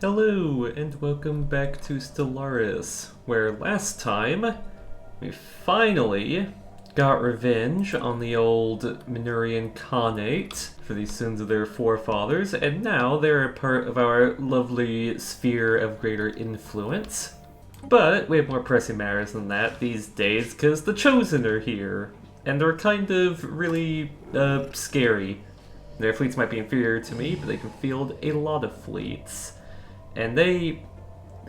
Hello, and welcome back to Stellaris, where last time we finally got revenge on the old Minurian Khanate for the sins of their forefathers, and now they're a part of our lovely sphere of greater influence. But we have more pressing matters than that these days, because the Chosen are here, and they're kind of really, scary. Their fleets might be inferior to me, but they can field a lot of fleets. And they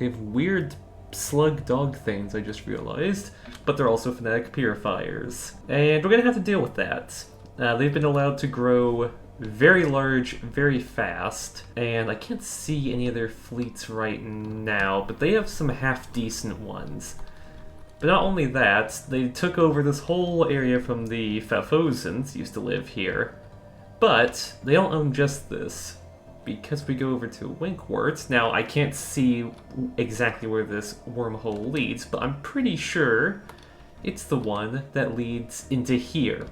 have weird slug dog things, I just realized, but they're also phonetic purifiers. And we're gonna have to deal with that. They've been allowed to grow very large, very fast, and I can't see any of their fleets right now, but they have some half-decent ones. But not only that, they took over this whole area from the Fafosans, used to live here, but they don't own just this. Because we go over to Winkworts, now I can't see exactly where this wormhole leads, but I'm pretty sure it's the one that leads into here,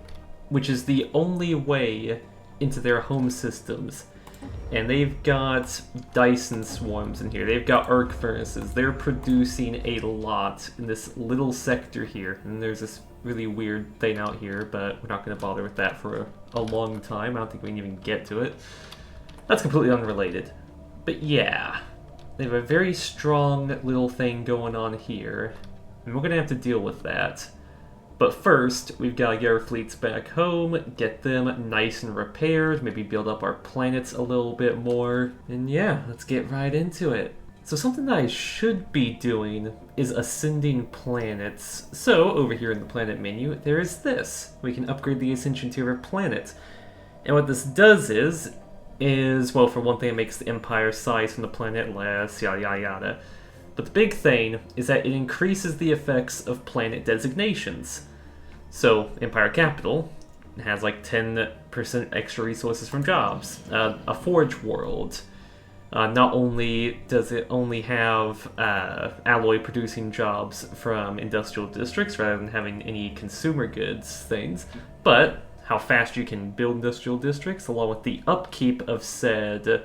which is the only way into their home systems. And they've got Dyson swarms in here, they've got arc furnaces, they're producing a lot in this little sector here. And there's this really weird thing out here, but we're not going to bother with that for a long time. I don't think we can even get to it. That's completely unrelated. But yeah, they have a very strong little thing going on here, and we're gonna have to deal with that. But first, we've got to get our fleets back home, get them nice and repaired, maybe build up our planets a little bit more, and yeah, let's get right into it. So something that I should be doing is ascending planets. So over here in the planet menu, there is this. We can upgrade the ascension to our planet. And what this does is, well, for one thing, it makes the Empire size from the planet less, yada yada yada. But the big thing is that it increases the effects of planet designations. So, Empire Capital has like 10% extra resources from jobs. A Forge World, not only does it only have alloy producing jobs from industrial districts rather than having any consumer goods things, but how fast you can build industrial districts, along with the upkeep of said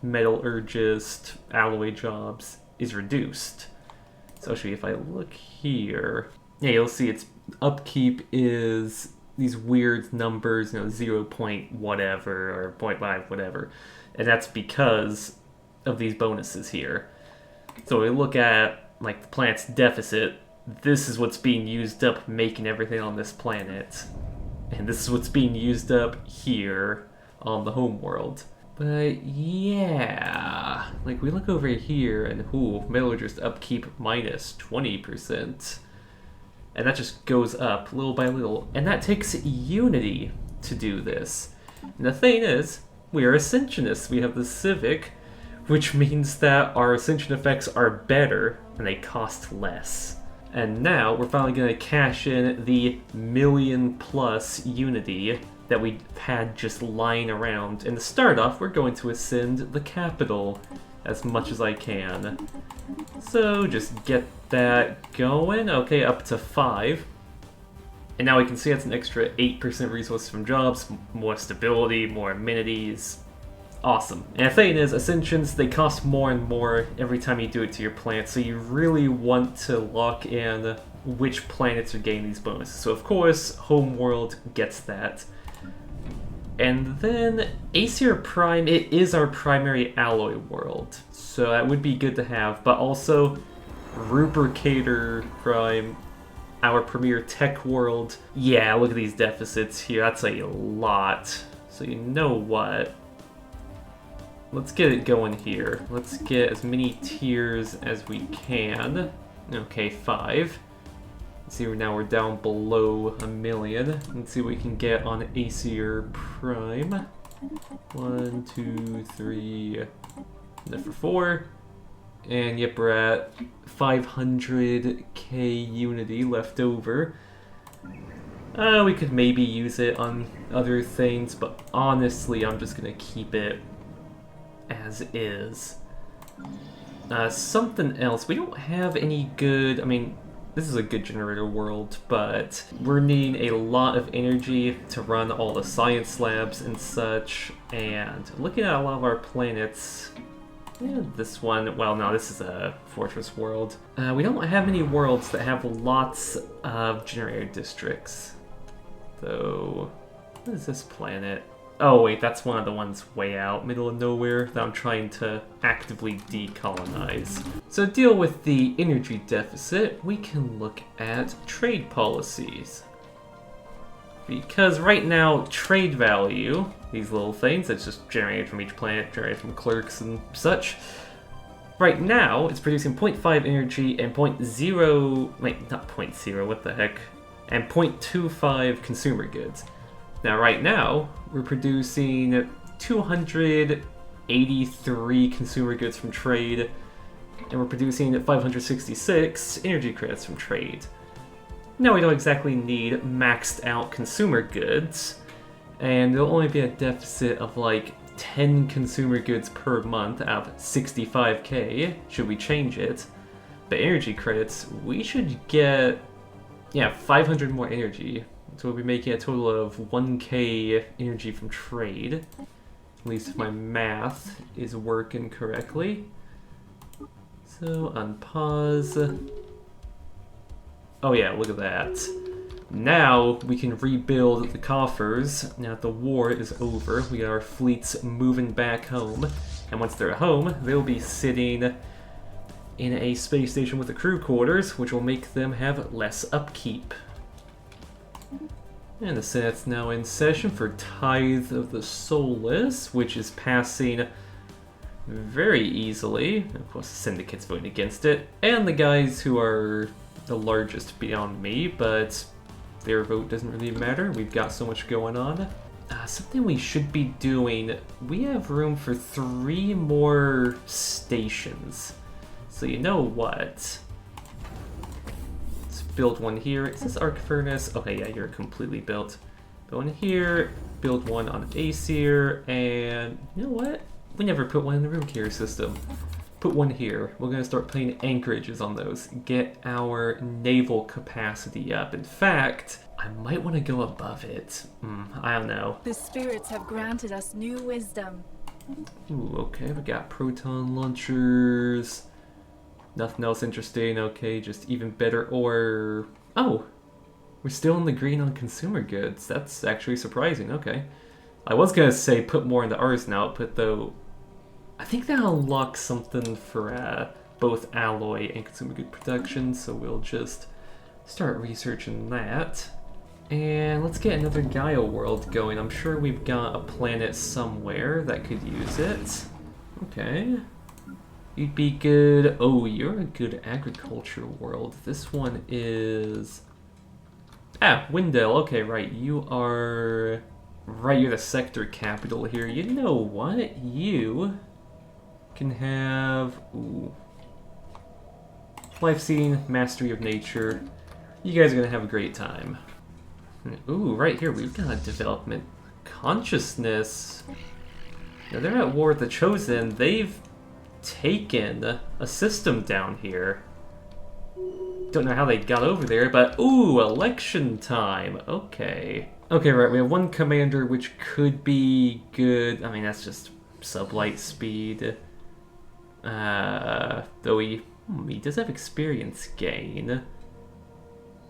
metallurgist alloy jobs, is reduced. So actually, if I look here, yeah, you'll see its upkeep is these weird numbers, 0 point whatever or 0.5 whatever, and that's because of these bonuses here. So we look at like the planet's deficit. This is what's being used up making everything on this planet. And this is what's being used up here on the home world. But yeah, like we look over here and metallurgist upkeep minus 20%. And that just goes up little by little. And that takes Unity to do this. And the thing is, we are Ascensionists. We have the Civic, which means that our Ascension effects are better and they cost less. And now we're finally going to cash in the million-plus Unity that we had just lying around. And to start off, we're going to ascend the capital as much as I can. So just get that going. Okay, up to 5. And now we can see that's an extra 8% resources from jobs, more stability, more amenities. Awesome. And the thing is, Ascensions, they cost more and more every time you do it to your planet, so you really want to lock in which planets are getting these bonuses. So of course, Homeworld gets that. And then Aesir Prime, it is our primary alloy world, so that would be good to have, but also Rubricator Prime, our premier tech world. Yeah, look at these deficits here, that's a lot. So you know what? Let's get it going here. Let's get as many tiers as we can. Okay, 5. Let's see, now we're down below 1 million. Let's see what we can get on Aesir Prime. 1, 2, 3, enough for 4. And yep, we're at 500k Unity left over. We could maybe use it on other things, but honestly, I'm just gonna keep it as is. Something else. We don't have any good... I mean, this is a good generator world, but we're needing a lot of energy to run all the science labs and such, and looking at a lot of our planets, Yeah, this one, well, no, this is a fortress world. We don't have many worlds that have lots of generator districts. Though, what is this planet? Oh wait, that's one of the ones way out, middle of nowhere, that I'm trying to actively decolonize. So to deal with the energy deficit, we can look at trade policies. Because right now, trade value, these little things that's just generated from each planet, generated from clerks and such, right now it's producing 0.5 energy and 0.0, wait, not 0.0, what the heck, and 0.25 consumer goods. Now right now, we're producing 283 consumer goods from trade, and we're producing 566 energy credits from trade. Now we don't exactly need maxed out consumer goods, and there'll only be a deficit of like 10 consumer goods per month out of 65k, should we change it. But energy credits, we should get, yeah, 500 more energy. So we'll be making a total of 1k energy from trade. At least if my math is working correctly. So, unpause. Oh yeah, look at that. Now we can rebuild the coffers. Now that the war is over, we got our fleets moving back home. And once they're home, they'll be sitting in a space station with the crew quarters, which will make them have less upkeep. And the Senate's now in session for Tithe of the Soulless, which is passing very easily. Of course, the Syndicate's voting against it. And the guys who are the largest beyond me, but their vote doesn't really matter. We've got so much going on. Something we should be doing, we have room for 3 more stations. So you know what? Let's build one here. Is this arc furnace? Okay, yeah, you're completely built. Build one here, build one on Aesir, and you know what? We never put one in the room carrier system. Put one here. We're going to start putting anchorages on those. Get our naval capacity up. In fact, I might want to go above it. I don't know. The spirits have granted us new wisdom. Ooh, okay. We got proton launchers. Nothing else interesting. Okay, just even better. Or... oh! We're still in the green on consumer goods. That's actually surprising. Okay. I was going to say put more into artisan output, though. I think that unlocks something for both alloy and consumer good production, so we'll just start researching that. And let's get another Gaia world going. I'm sure we've got a planet somewhere that could use it. Okay. You'd be good. Oh, you're a good agriculture world. This one is... ah, Windell. Okay, right. You are... right, you're the sector capital here. You know what? You... can have, ooh, life scene, mastery of nature. You guys are gonna have a great time. Ooh, right here we've got development consciousness. Now they're at war with the Chosen. They've taken a system down here. Don't know how they got over there, but ooh, election time. Okay. Okay, right. We have one commander which could be good. I mean, that's just sublight speed. Though he does have experience gain.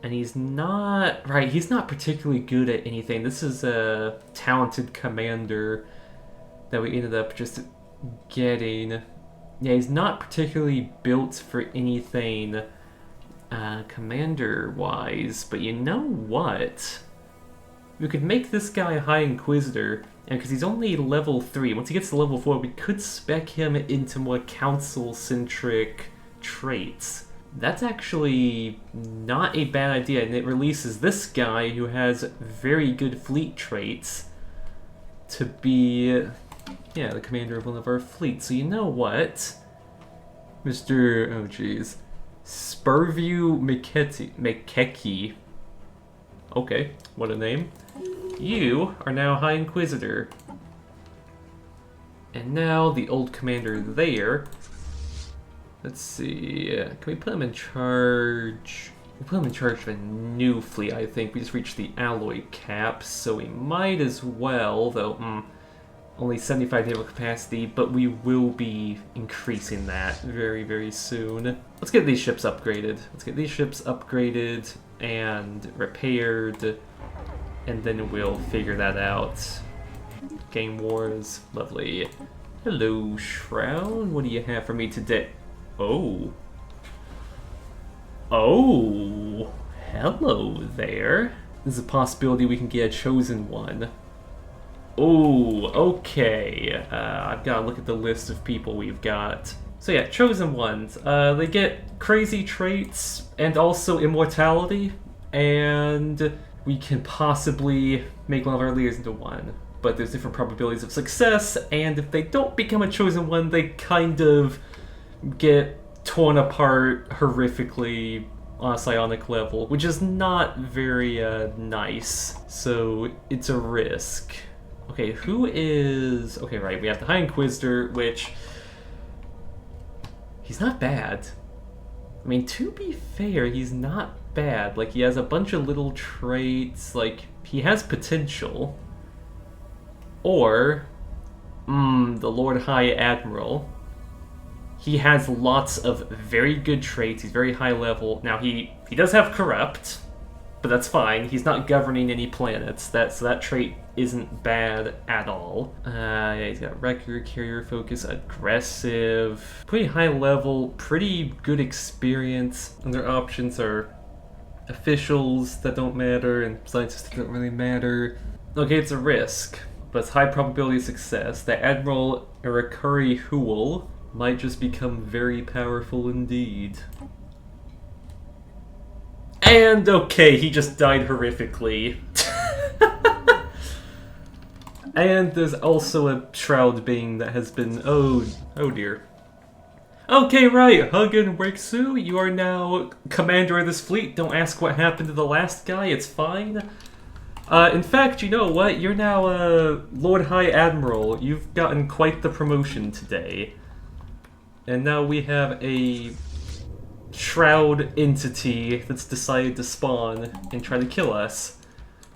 And he's not... right, he's not particularly good at anything. This is a talented commander that we ended up just getting. Yeah, he's not particularly built for anything commander-wise, but you know what? We could make this guy a High Inquisitor, and because he's only level 3, once he gets to level 4, we could spec him into more council-centric traits. That's actually not a bad idea, and it releases this guy who has very good fleet traits to be, yeah, the commander of one of our fleets. So you know what? Mr. oh geez. Spurview Mikeki. Okay, what a name. You are now High Inquisitor. And now the old commander there. Let's see, can we put him in charge? We'll put him in charge of a new fleet, I think. We just reached the alloy cap, so we might as well, though, only 75 naval capacity, but we will be increasing that very, very soon. Let's get these ships upgraded. Let's get these ships upgraded and repaired, and then we'll figure that out. Game Wars, lovely. Hello, Shroud. What do you have for me today? Oh. Oh. Hello there. There's a possibility we can get a chosen one. Oh, okay. I've got to look at the list of people we've got. So yeah, chosen ones. They get crazy traits and also immortality, and we can possibly make one of our leaders into one. But there's different probabilities of success, and if they don't become a chosen one, they kind of get torn apart horrifically on a psionic level, which is not very nice. So it's a risk. Okay, who is... Okay, right, we have the High Inquisitor, which... He's not bad. I mean, to be fair, he's not bad. Like, he has a bunch of little traits, like, he has potential. Or, the Lord High Admiral. He has lots of very good traits, he's very high level. Now, he does have Corrupt, but that's fine. He's not governing any planets, so that trait isn't bad at all. Yeah, he's got Record, Carrier Focus, Aggressive, pretty high level, pretty good experience. And their options are officials that don't matter, and scientists that don't really matter. Okay, it's a risk, but it's high probability of success. The Admiral Irakuri Huel might just become very powerful indeed. And okay, he just died horrifically. And there's also a Shroud being that has been... Oh dear. Okay, right, Hagen Wexu, you are now commander of this fleet. Don't ask what happened to the last guy, it's fine. In fact, you know what? You're now Lord High Admiral. You've gotten quite the promotion today. And now we have a Shroud entity that's decided to spawn and try to kill us.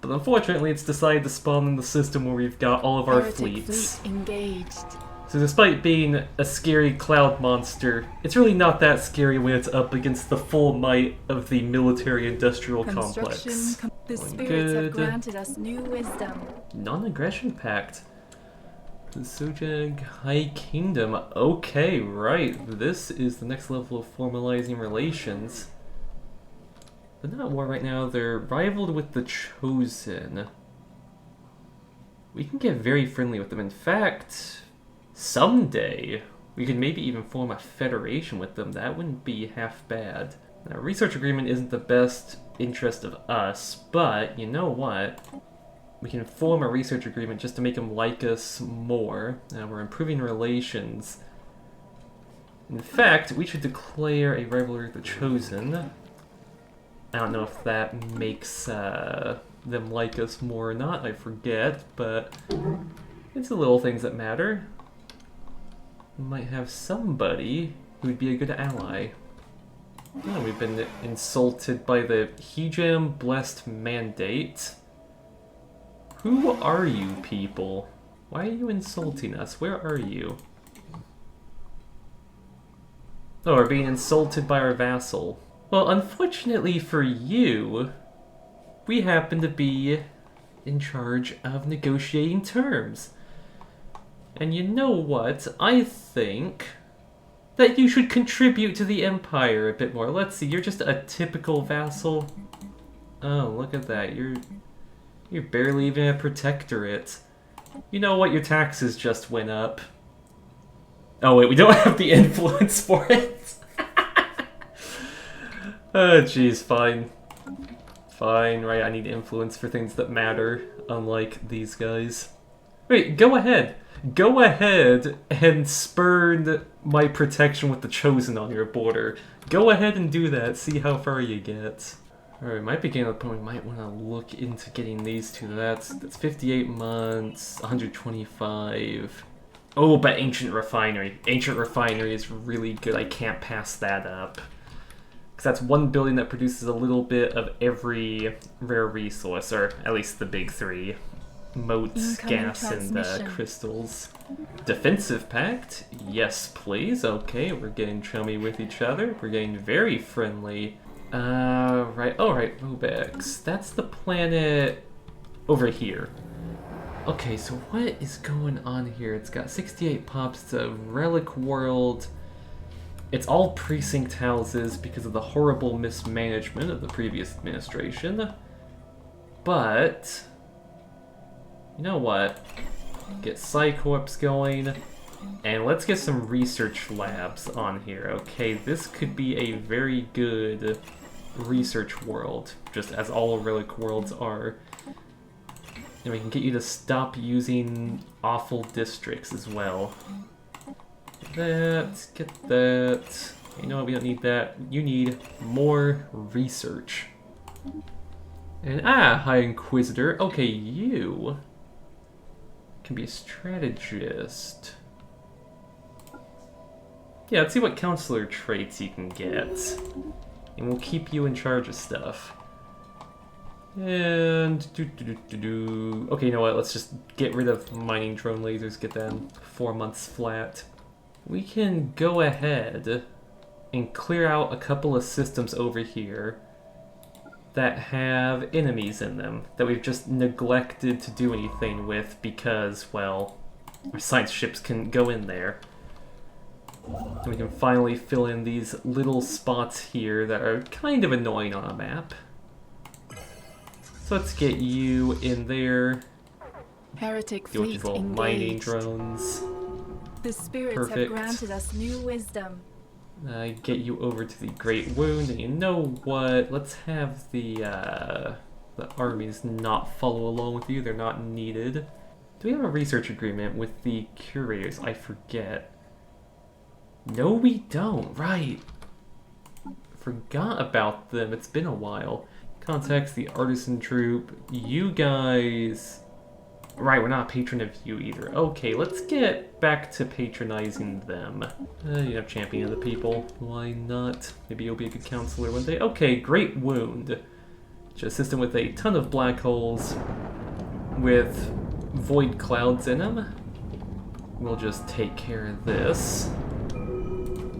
But unfortunately, it's decided to spawn in the system where we've got all of our fleets. Fleet engaged. So despite being a scary cloud monster, it's really not that scary when it's up against the full might of the military-industrial complex. The spirits have granted us new wisdom. Non-aggression pact. The Sojag High Kingdom. Okay, right. This is the next level of formalizing relations. They're not at war right now. They're rivaled with the Chosen. We can get very friendly with them. In fact, someday we could maybe even form a federation with them. That wouldn't be half bad. Now, research agreement isn't the best interest of us, but you know what? We can form a research agreement just to make them like us more. We're improving relations. In fact, we should declare a rivalry with the Chosen. I don't know if that makes them like us more or not, I forget, but it's the little things that matter. We might have somebody who would be a good ally. Oh, we've been insulted by the Hejam Blessed Mandate. Who are you people? Why are you insulting us? Where are you? Oh, we're being insulted by our vassal. Well, unfortunately for you, we happen to be in charge of negotiating terms. And you know what? I think that you should contribute to the Empire a bit more. Let's see, you're just a typical vassal. Oh, look at that. You're barely even a protectorate. You know what? Your taxes just went up. Oh wait, we don't have the influence for it. Oh jeez, fine. Fine, right, I need influence for things that matter, unlike these guys. Wait, go ahead. Go ahead and spurn my protection with the Chosen on your border. Go ahead and do that, see how far you get. Alright, might be getting to the point we might want to look into getting these two. That's 58 months, 125. Oh, but Ancient Refinery. Ancient Refinery is really good. I can't pass that up. Because that's 1 billion that produces a little bit of every rare resource, or at least the big three. motes, Incoming gas, and transmission. crystals. Defensive pact? Yes, please. Okay, we're getting chummy with each other. We're getting very friendly. Right. Oh, right, Robex. That's the planet over here. Okay, so what is going on here? It's got 68 pops. It's a relic world. It's all precinct houses because of the horrible mismanagement of the previous administration. But you know what? Get Psycorps going, and let's get some research labs on here. Okay, this could be a very good research world, just as all relic worlds are. And we can get you to stop using awful districts as well. Get that. You know what? We don't need that. You need more research. And High Inquisitor. Okay, you can be a strategist. Yeah, let's see what counselor traits you can get. And we'll keep you in charge of stuff. And okay, you know what? Let's just get rid of mining drone lasers, get them 4 months flat. We can go ahead and clear out a couple of systems over here that have enemies in them that we've just neglected to do anything with because, well, our science ships can go in there. And we can finally fill in these little spots here that are kind of annoying on a map. So let's get you in there. Heretic Deal with fleet these little mining engaged. drones. The spirits Perfect. have granted us new wisdom. Get you over to the Great Wound, and you know what? Let's have the armies not follow along with you. They're not needed. Do we have a research agreement with the curators? I forget. No, we don't. Right. Forgot about them. It's been a while. Contacts the artisan troop. You guys... Right, we're not a patron of you either. Okay, let's get back to patronizing them. You have champion of the people. Why not? Maybe you'll be a good counselor one day. Okay, Great Wound. Just a system with a ton of black holes with void clouds in them. We'll just take care of this.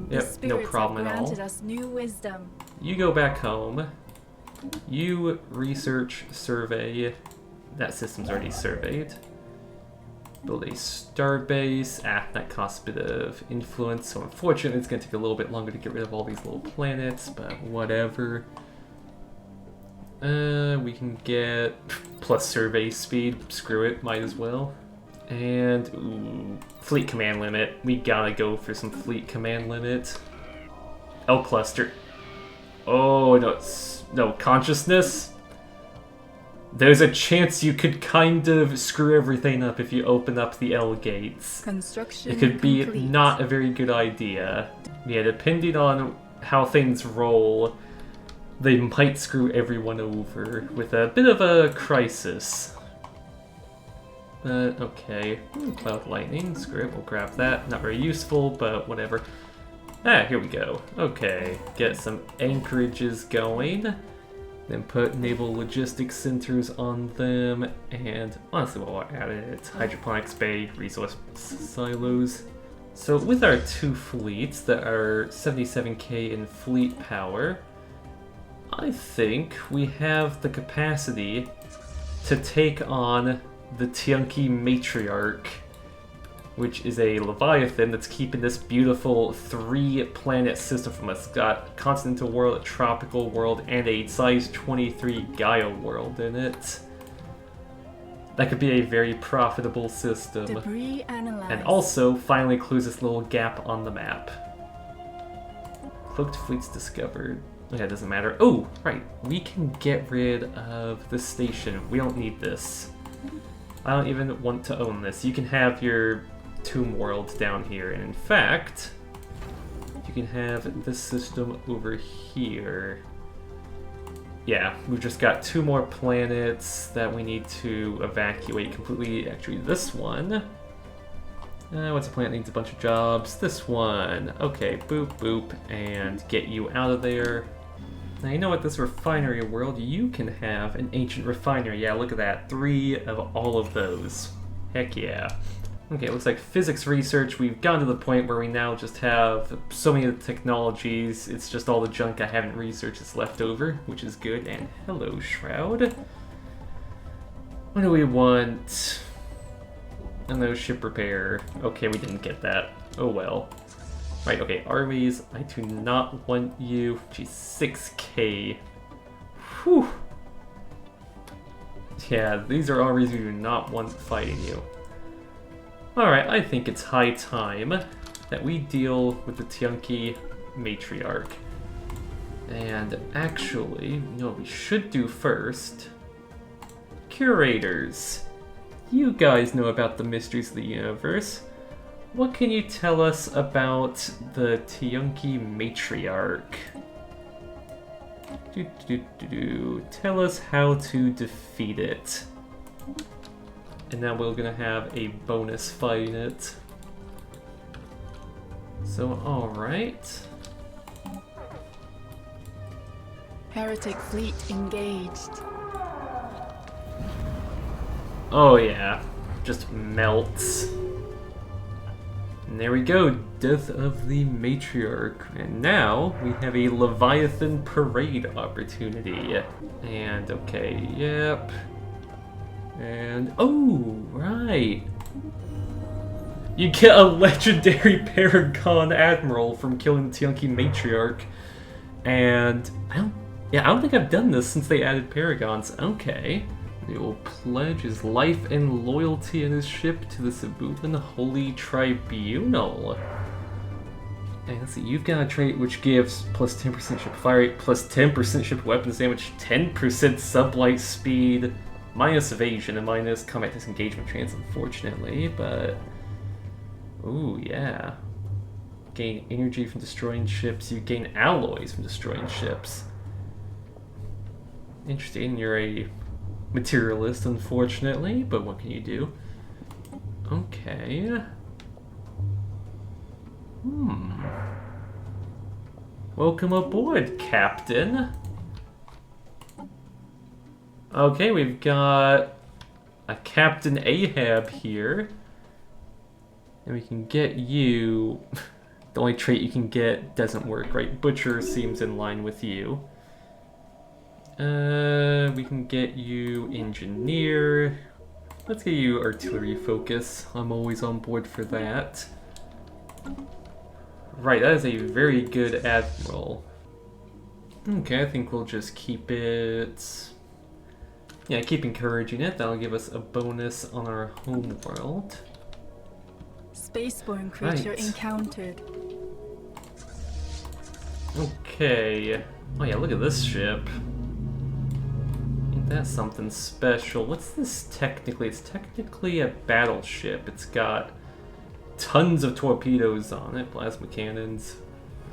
Yep, no problem at all. Granted us new wisdom. You go back home. You research, survey. That system's already surveyed. Build a starbase. That costs a bit of influence, so unfortunately it's going to take a little bit longer to get rid of all these little planets, but whatever. We can get plus survey speed. Screw it, might as well. And, ooh, fleet command limit. We gotta go for some fleet command limit. L cluster. Oh, no, no, consciousness? There's a chance you could kind of screw everything up if you open up the L gates. Construction It could be complete. not a very good idea. Yeah, depending on how things roll, they might screw everyone over with a bit of a crisis. But, okay. Cloud lightning, screw it, we'll grab that. Not very useful, but whatever. Here we go. Okay, get some anchorages going. Then put naval logistics centers on them, and honestly, while we're at it, hydroponics bay, resource silos. So with our two fleets that are 77k in fleet power, I think we have the capacity to take on the Tianqi Matriarch, which is a Leviathan that's keeping this beautiful 3-planet system from us. It's got continental world, a tropical world, and a size 23 Gaia world in it. That could be a very profitable system. Debris analyzed. And also finally close this little gap on the map. Cloaked fleets discovered. Okay, it doesn't matter. Oh, right. We can get rid of the station. We don't need this. I don't even want to own this. You can have your Tomb World down here, and in fact, you can have this system over here. Yeah, we've just got 2 more planets that we need to evacuate completely. Actually, this one. What's a planet needs a bunch of jobs? This one. Okay, boop, boop, and get you out of there. Now, you know what, this refinery world, you can have an ancient refinery. Yeah, look at that. 3 of all of those. Heck yeah. Okay, it looks like physics research, we've gotten to the point where we now just have so many of the technologies, it's just all the junk I haven't researched that's left over, which is good. And hello, Shroud. What do we want? And those ship repair. Okay, we didn't get that. Oh well. Right, okay, armies, I do not want you. Geez, 6k. Whew. Yeah, these are armies we do not want fighting you. Alright, I think it's high time that we deal with the Tianqi matriarch. And actually, you know what we should do first? Curators. You guys know about the mysteries of the universe. What can you tell us about the Tianqi matriarch? Tell us how to defeat it. And now we're gonna have a bonus fight in it. So, alright. Heretic fleet engaged. Oh yeah, just melts. And there we go, Death of the Matriarch. And now we have a Leviathan Parade opportunity. And okay, yep. And oh, right. You get a legendary Paragon Admiral from killing the Tianqi Matriarch. And I don't think I've done this since they added Paragons. Okay. He will pledge his life and loyalty in his ship to the Cebulan Holy Tribunal. And let's see, you've got a trait which gives plus 10% ship fire rate, plus 10% ship weapons damage, 10% sublight speed, minus evasion, and minus combat disengagement chance, unfortunately, but... Ooh, yeah. Gain energy from destroying ships, you gain alloys from destroying ships. Interesting, you're a materialist, unfortunately, but what can you do? Okay. Welcome aboard, Captain. Okay, we've got a Captain Ahab here. And we can get you... The only trait you can get doesn't work, right? Butcher seems in line with you. We can get you Engineer. Let's get you Artillery Focus. I'm always on board for that. Right, that is a very good Admiral. Okay, I think we'll just keep it... Yeah, keep encouraging it. That'll give us a bonus on our home world. Spaceborne creature Right. encountered. Okay. Oh yeah, look at this ship. Ain't that something special? What's this technically? It's technically a battleship. It's got tons of torpedoes on it, plasma cannons.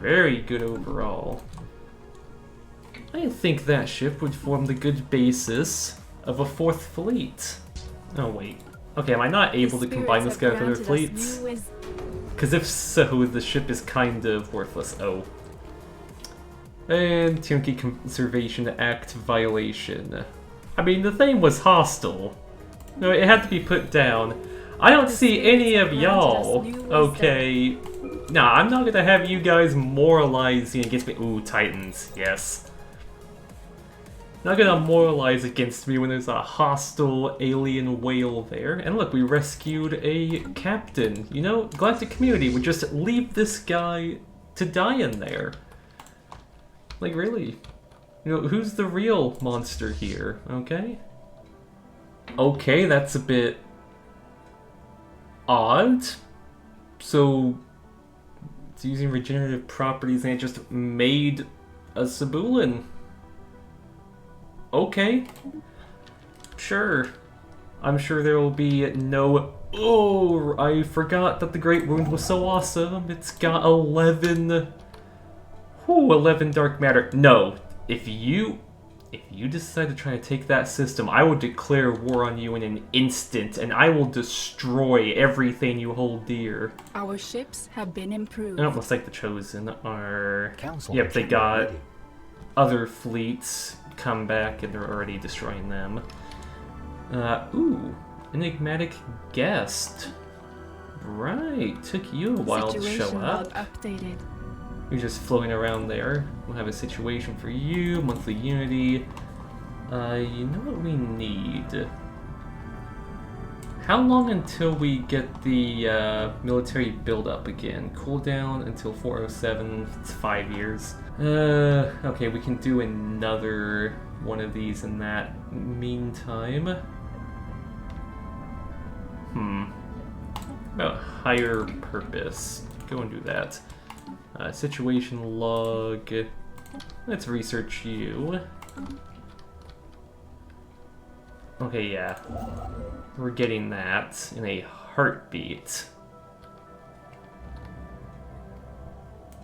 Very good overall. I think that ship would form the good basis of a 4th fleet. Oh wait. Okay, am I not able to combine this guy with other fleets? Because if so, the ship is kind of worthless. Oh. And Tianqi Conservation Act violation. I mean, the thing was hostile. No, it had to be put down. I don't see any of y'all. Okay. Nah, I'm not gonna have you guys moralizing against me. Ooh, Titans, yes. Not gonna moralize against me when there's a hostile alien whale there. And look, we rescued a captain. You know, Galactic Community would just leave this guy to die in there. Like, really? You know, who's the real monster here, okay? Okay, that's a bit odd. So, it's using regenerative properties and it just made a Cebulan. Okay. Sure. I'm sure there will be no... Oh, I forgot that the Great Wound was so awesome. It's got 11... Ooh, 11 dark matter. No, if you decide to try to take that system, I will declare war on you in an instant, and I will destroy everything you hold dear. Our ships have been improved. Oh, looks like the Chosen are... Council Yep, they got ready. other fleets come back and they're already destroying them. Ooh, enigmatic guest. Right, took you a while to show up. Updated. You're just floating around there. We'll have a situation for you, monthly unity. You know what we need? How long until we get the military build-up again? Cooldown until 407, it's 5 years. Okay, we can do another one of these in that meantime. About higher purpose. Go and do that. Situation log. Let's research you. Okay, yeah. We're getting that in a heartbeat.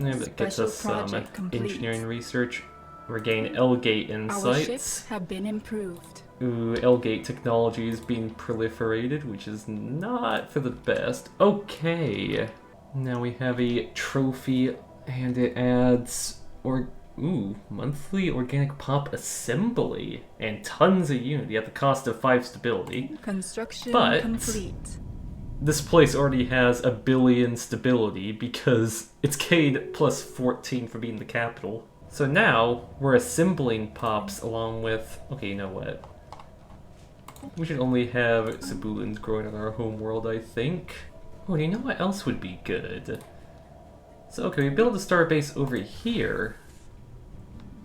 Yeah, that gets us some engineering research. We're getting L-Gate insights. Our ships have been improved. Ooh, L-Gate technology is being proliferated, which is not for the best. Okay. Now we have a trophy, and it adds monthly organic pop assembly and tons of unity at the cost of 5 stability. Construction but complete. This place already has 1 billion stability because it's gained plus 14 for being the capital. So now we're assembling pops along with, okay, you know what? We should only have Sabulins growing in our home world, I think. Oh, you know what else would be good? So, okay, we build a star base over here.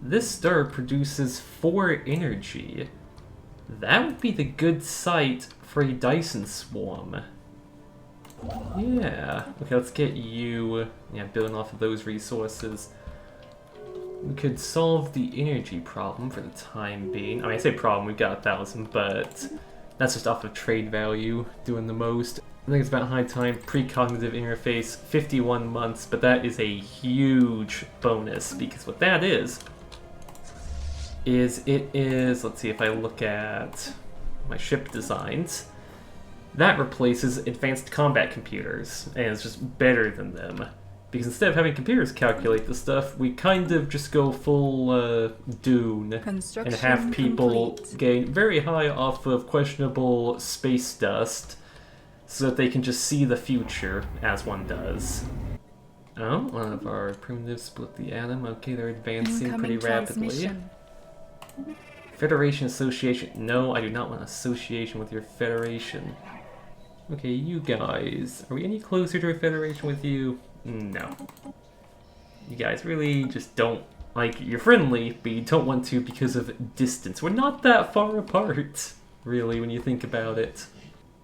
This star produces 4 energy. That would be the good site for a Dyson swarm. Yeah. Okay, let's get you, building off of those resources. We could solve the energy problem for the time being. I mean, I say problem, we've got 1,000, but that's just off of trade value, doing the most. I think it's about high time. Precognitive interface, 51 months, but that is a huge bonus, because what that is it is, let's see if I look at my ship designs, that replaces advanced combat computers, and it's just better than them. Because instead of having computers calculate the stuff, we kind of just go full Dune and have people gain very high off of questionable space dust so that they can just see the future as one does. Oh, one of our primitives split the atom. Okay, they're advancing pretty rapidly. Federation Association. No, I do not want association with your Federation. Okay, you guys. Are we any closer to a Federation with you? No. You guys really just don't, like, you're friendly, but you don't want to because of distance. We're not that far apart, really, when you think about it.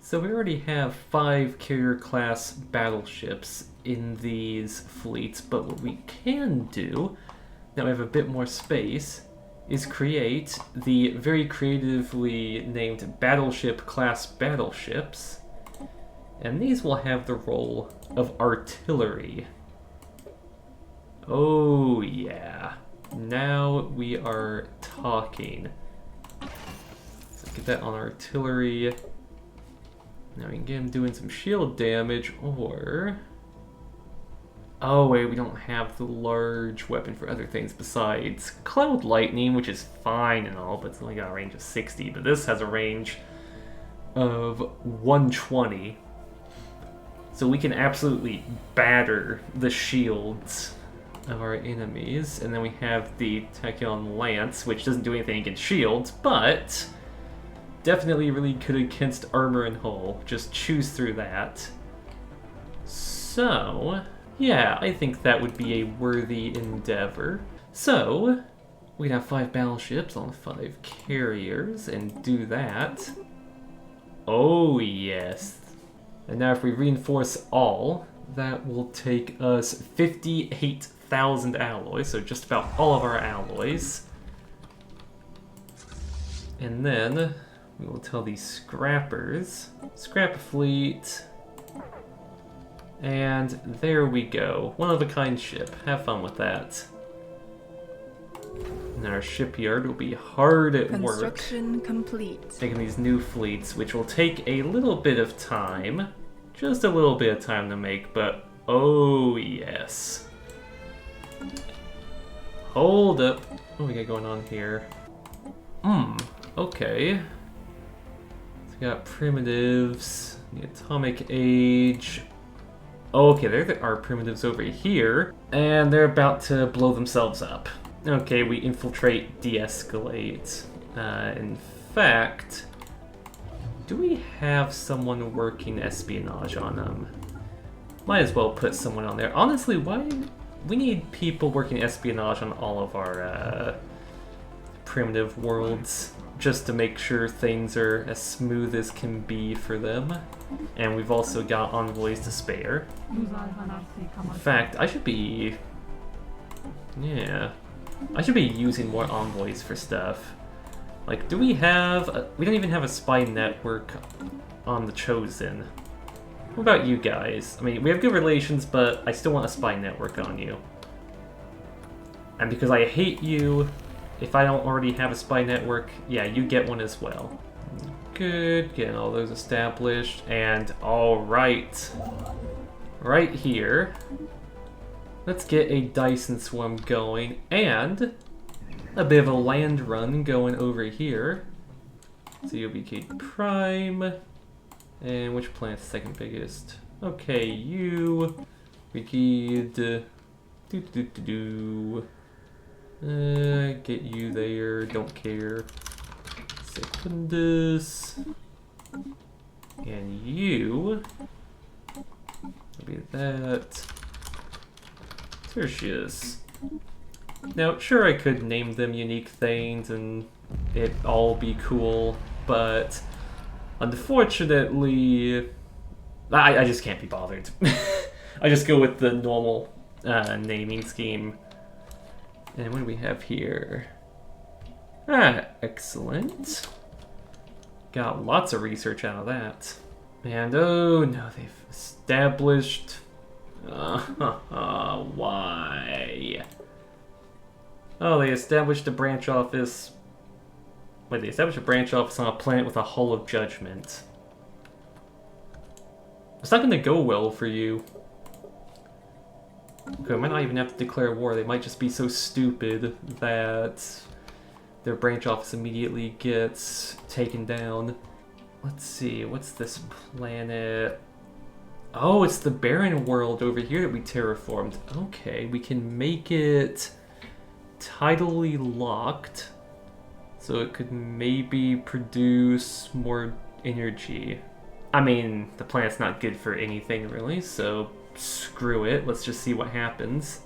So we already have 5 carrier-class battleships in these fleets, but what we can do, now we have a bit more space, is create the very creatively named battleship-class battleships. And these will have the role of artillery. Oh yeah. Now we are talking. So get that on artillery. Now we can get him doing some shield damage, or... Oh wait, we don't have the large weapon for other things besides Cloud Lightning, which is fine and all, but it's only got a range of 60. But this has a range of 120. So we can absolutely batter the shields of our enemies. And then we have the Tachyon Lance, which doesn't do anything against shields, but definitely really good against armor and hull. Just choose through that. So, yeah, I think that would be a worthy endeavor. So, we'd have 5 battleships on 5 carriers and do that. Oh yes. And now if we reinforce all, that will take us 58,000 alloys, so just about all of our alloys. And then we will tell these scrappers, scrap a fleet, and there we go. One-of-a-kind ship. Have fun with that. And our shipyard will be hard at work. Construction complete. Making these new fleets, which will take a little bit of time. Just a little bit of time to make, but oh yes. Hold up. What do we got going on here? Okay. So we got primitives, the atomic age. Okay, there are primitives over here, and they're about to blow themselves up. Okay, we infiltrate, de-escalate. In fact, do we have someone working espionage on them? Might as well put someone on there. Honestly, why? We need people working espionage on all of our primitive worlds, just to make sure things are as smooth as can be for them. And we've also got envoys to spare. In fact, I should be... Yeah. I should be using more envoys for stuff. Like, do we have... we don't even have a spy network on the Chosen. What about you guys? I mean, we have good relations, but I still want a spy network on you. And because I hate you, if I don't already have a spy network, yeah, you get one as well. Good, getting all those established. And alright. Right here. Let's get a Dyson swarm going, and a bit of a land run going over here. COBK Prime. And which planet's the second biggest? Okay, you. We need... get you there, don't care. Secundus. And you. Maybe that. Tertius. Now, sure, I could name them unique things and it all be cool, but unfortunately, I just can't be bothered. I just go with the normal naming scheme. And what do we have here? Ah, excellent. Got lots of research out of that. And oh no, they've established... why? Oh, they established a branch office... Wait, they established a branch office on a planet with a Hall of Judgment. It's not gonna go well for you. Okay, I might not even have to declare war. They might just be so stupid that their branch office immediately gets taken down. Let's see, what's this planet? Oh, it's the barren world over here that we terraformed. Okay, we can make it tidally locked, so it could maybe produce more energy. I mean, the planet's not good for anything really, so screw it. Let's just see what happens.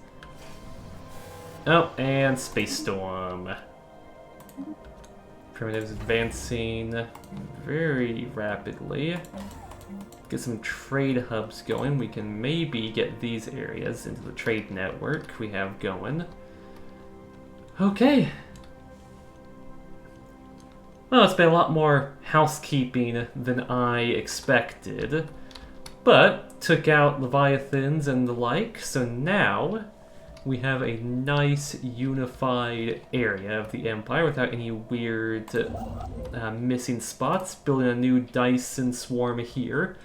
Oh, and Space Storm. Primitives advancing very rapidly. Get some trade hubs going. We can maybe get these areas into the trade network we have going. Okay. Well, it's been a lot more housekeeping than I expected, but took out Leviathans and the like, so now we have a nice unified area of the Empire without any weird missing spots. Building a new Dyson swarm here,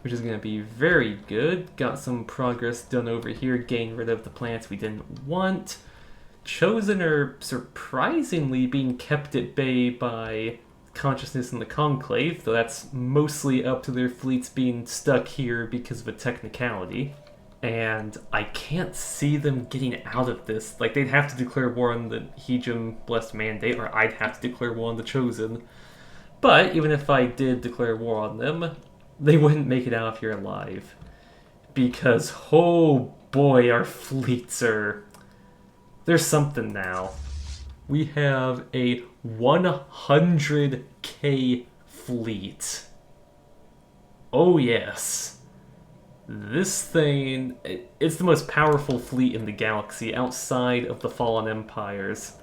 which is going to be very good. Got some progress done over here, getting rid of the planets we didn't want. Chosen are surprisingly being kept at bay by consciousness in the Conclave, though that's mostly up to their fleets being stuck here because of a technicality. And I can't see them getting out of this. Like, they'd have to declare war on the Hejim Blessed Mandate, or I'd have to declare war on the Chosen. But even if I did declare war on them, they wouldn't make it out of here alive. Because, oh boy, our fleets are... There's something now. We have a 100k fleet. Oh yes. This thing, it's the most powerful fleet in the galaxy outside of the Fallen Empires,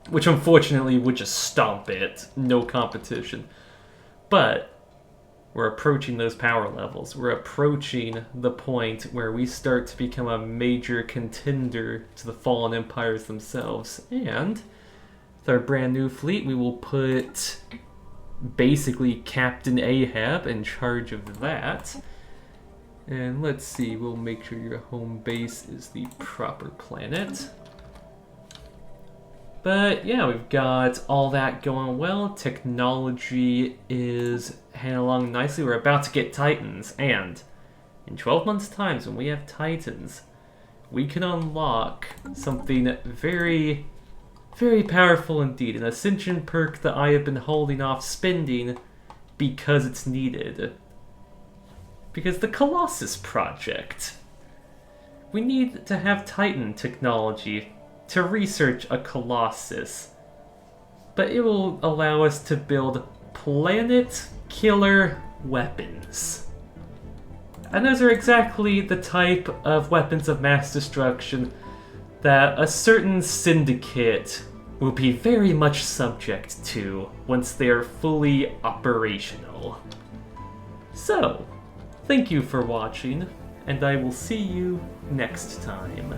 which unfortunately would just stomp it, no competition. But we're approaching those power levels. We're approaching the point where we start to become a major contender to the Fallen Empires themselves. And with our brand new fleet, we will put basically Captain Ahab in charge of that. And let's see, we'll make sure your home base is the proper planet. But yeah, we've got all that going well. Technology is heading along nicely. We're about to get Titans, and in 12 months' time, when we have Titans, we can unlock something very, very powerful indeed. An Ascension perk that I have been holding off spending because it's needed. Because the Colossus project. We need to have Titan technology to research a Colossus. But it will allow us to build planet killer weapons. And those are exactly the type of weapons of mass destruction that a certain syndicate will be very much subject to once they are fully operational. So, thank you for watching, and I will see you next time.